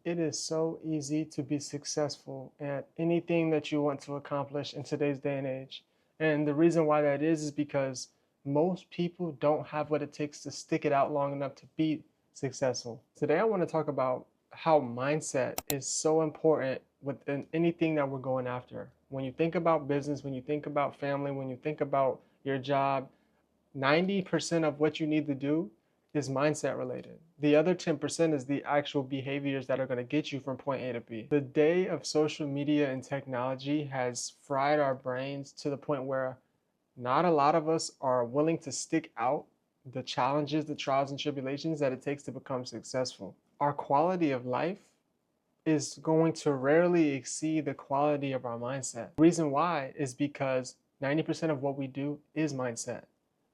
It is so easy to be successful at anything that you want to accomplish in today's day and age. And the reason why that is because most people don't have what it takes to stick it out long enough to be successful. Today, I want to talk about how mindset is so important within anything that we're going after. When you think about business, when you think about family, when you think about your job, 90% of what you need to do is mindset related. The other 10% is the actual behaviors that are going to get you from point A to B. The day of social media and technology has fried our brains to the point where not a lot of us are willing to stick out the challenges, the trials and tribulations that it takes to become successful. Our quality of life is going to rarely exceed the quality of our mindset. The reason why is because 90% of what we do is mindset,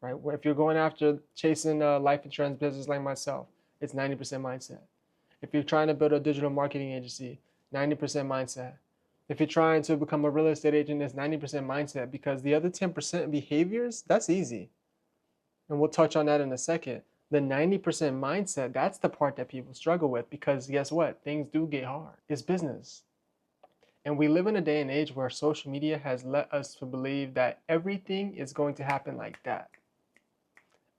right? Where if you're going after chasing a life insurance business like myself, it's 90% mindset. If you're trying to build a digital marketing agency, 90% mindset. If you're trying to become a real estate agent, it's 90% mindset, because the other 10% behaviors, that's easy. And we'll touch on that in a second. The 90% mindset, that's the part that people struggle with, because guess what? Things do get hard. It's business. And we live in a day and age where social media has led us to believe that everything is going to happen like that.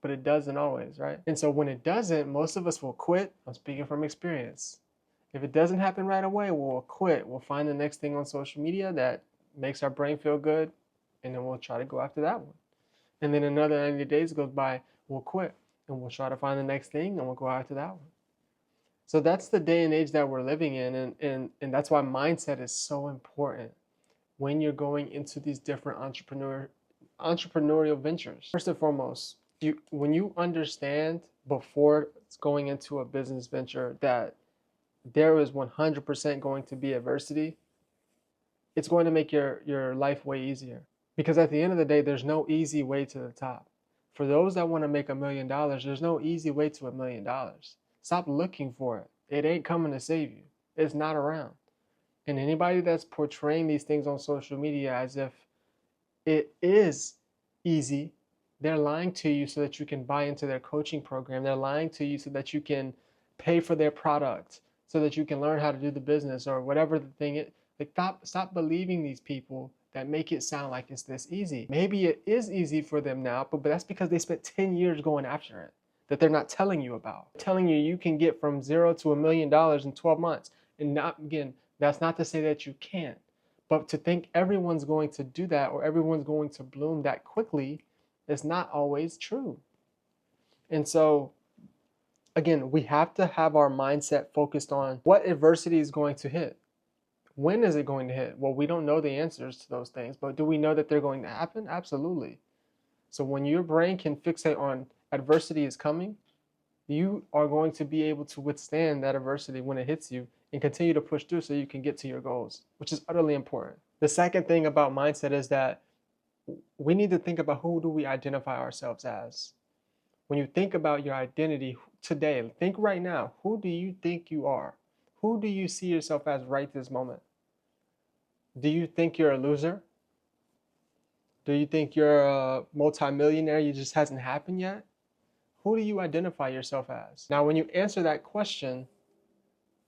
But it doesn't always, right? And so when it doesn't, most of us will quit. I'm speaking from experience. If it doesn't happen right away, we'll quit. We'll find the next thing on social media that makes our brain feel good, and then we'll try to go after that one. And then another 90 days goes by, we'll quit, and we'll try to find the next thing, and we'll go after that one. So that's the day and age that we're living in, and that's why mindset is so important when you're going into these different entrepreneurial ventures. First and foremost, when you understand before going into a business venture that there is 100% going to be adversity, it's going to make your life way easier. Because at the end of the day, there's no easy way to the top. For those that want to make $1 million, there's no easy way to $1 million. Stop looking for it. It ain't coming to save you. It's not around. And anybody that's portraying these things on social media as if it is easy, they're lying to you so that you can buy into their coaching program. They're lying to you so that you can pay for their product, so that you can learn how to do the business or whatever the thing is. Like, stop believing these people that make it sound like it's this easy. Maybe it is easy for them now, but that's because they spent 10 years going after it that they're not telling you about. Telling you you can get from zero to $1 million in 12 months. And not, again, that's not to say that you can't, but to think everyone's going to do that or everyone's going to bloom that quickly is not always true. And so, again, we have to have our mindset focused on what adversity is going to hit. When is it going to hit? Well, we don't know the answers to those things, but do we know that they're going to happen? Absolutely. So when your brain can fixate on adversity is coming, you are going to be able to withstand that adversity when it hits you and continue to push through so you can get to your goals, which is utterly important. The second thing about mindset is that we need to think about, who do we identify ourselves as? When you think about your identity today, think right now, who do you think you are? Who do you see yourself as right this moment? Do you think you're a loser? Do you think you're a multimillionaire, you just hasn't happened yet? Who do you identify yourself as? Now, when you answer that question,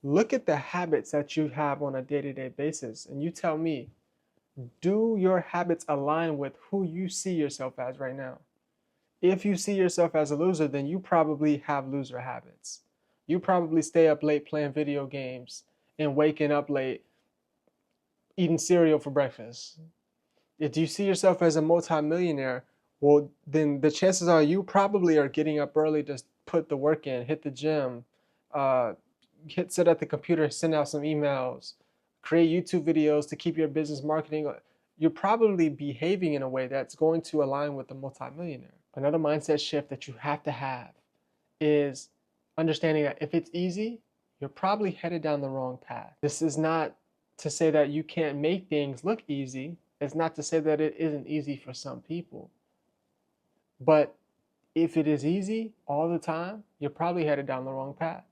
look at the habits that you have on a day-to-day basis, and you tell me, do your habits align with who you see yourself as right now? If you see yourself as a loser, then you probably have loser habits. You probably stay up late playing video games and waking up late eating cereal for breakfast. If you see yourself as a multimillionaire, well, then the chances are you probably are getting up early to put the work in, hit the gym, sit at the computer, send out some emails, create YouTube videos to keep your business marketing. You're probably behaving in a way that's going to align with the multimillionaire. Another mindset shift that you have to have is understanding that if it's easy, you're probably headed down the wrong path. This is not to say that you can't make things look easy. It's not to say that it isn't easy for some people. But if it is easy all the time, you're probably headed down the wrong path.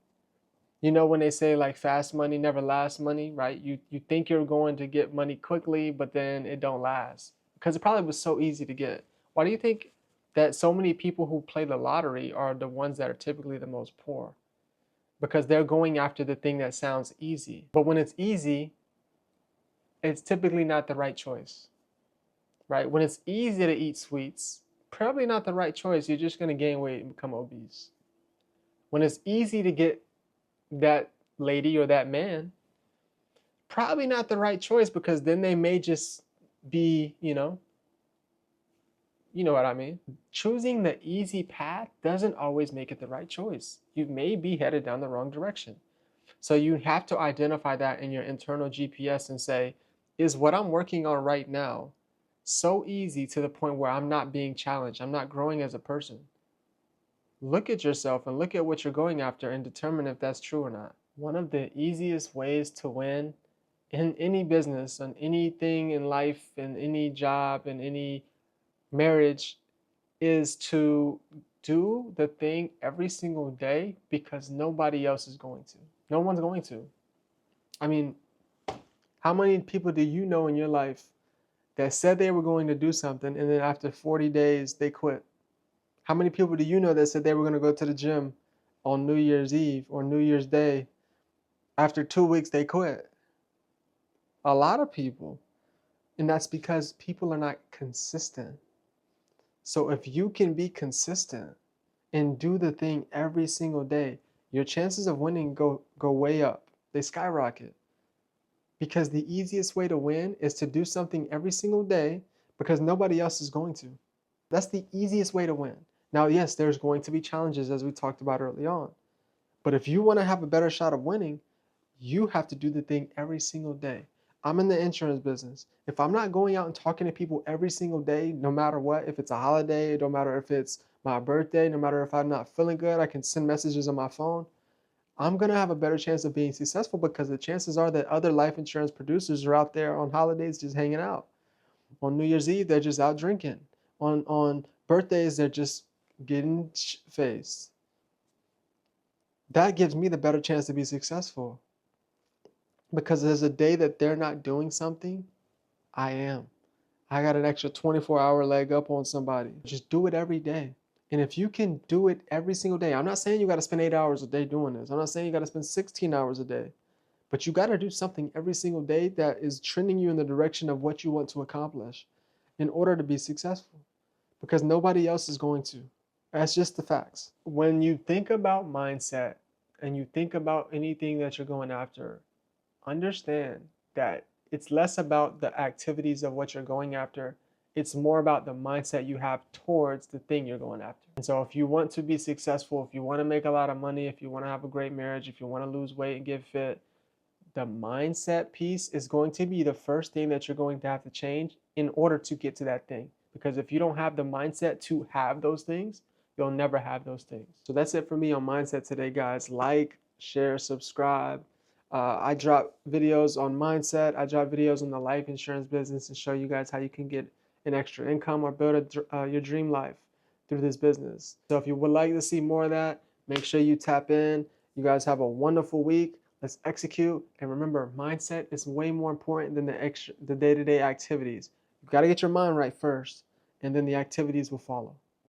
You know, when they say like fast money never lasts money, right? You think you're going to get money quickly, but then it don't last because it probably was so easy to get. Why do you think that so many people who play the lottery are the ones that are typically the most poor? because they're going after the thing that sounds easy. But when it's easy, it's typically not the right choice, right? When it's easy to eat sweets, probably not the right choice. You're just going to gain weight and become obese. When it's easy to get that lady or that man, probably not the right choice, because then they may just be, you know what I mean? Choosing the easy path doesn't always make it the right choice. You may be headed down the wrong direction. So you have to identify that in your internal GPS and say, is what I'm working on right now so easy to the point where I'm not being challenged? I'm not growing as a person. Look at yourself and look at what you're going after and determine if that's true or not. One of the easiest ways to win in any business, on anything in life, in any job, in any marriage, is to do the thing every single day because nobody else is going to. No one's going to. I mean, how many people do you know in your life that said they were going to do something and then after 40 days they quit? How many people do you know that said they were going to go to the gym on New Year's Eve or New Year's Day? After 2 weeks they quit. A lot of people. And that's because people are not consistent. So if you can be consistent and do the thing every single day, your chances of winning go way up. They skyrocket. Because the easiest way to win is to do something every single day because nobody else is going to. That's the easiest way to win. Now, yes, there's going to be challenges as we talked about early on. But if you want to have a better shot of winning, you have to do the thing every single day. I'm in the insurance business. If I'm not going out and talking to people every single day, no matter what, if it's a holiday, no matter if it's my birthday, no matter if I'm not feeling good, I can send messages on my phone. I'm going to have a better chance of being successful because the chances are that other life insurance producers are out there on holidays just hanging out. On New Year's Eve, they're just out drinking. On birthdays, they're just getting faced. That gives me the better chance to be successful. Because there's a day that they're not doing something, I am. I got an extra 24-hour leg up on somebody. Just do it every day. And if you can do it every single day, I'm not saying you got to spend 8 hours a day doing this. I'm not saying you got to spend 16 hours a day. But you got to do something every single day that is trending you in the direction of what you want to accomplish in order to be successful. Because nobody else is going to. That's just the facts. When you think about mindset and you think about anything that you're going after, understand that it's less about the activities of what you're going after. It's more about the mindset you have towards the thing you're going after. And so if you want to be successful, if you want to make a lot of money, if you want to have a great marriage, if you want to lose weight and get fit, the mindset piece is going to be the first thing that you're going to have to change in order to get to that thing. Because if you don't have the mindset to have those things, you'll never have those things. So that's it for me on mindset today, guys. Like, share, subscribe. I drop videos on mindset. I drop videos on the life insurance business and show you guys how you can get an extra income or build your dream life through this business. So if you would like to see more of that, make sure you tap in. You guys have a wonderful week. Let's execute. And remember, mindset is way more important than the day-to-day activities. You've got to get your mind right first, and then the activities will follow.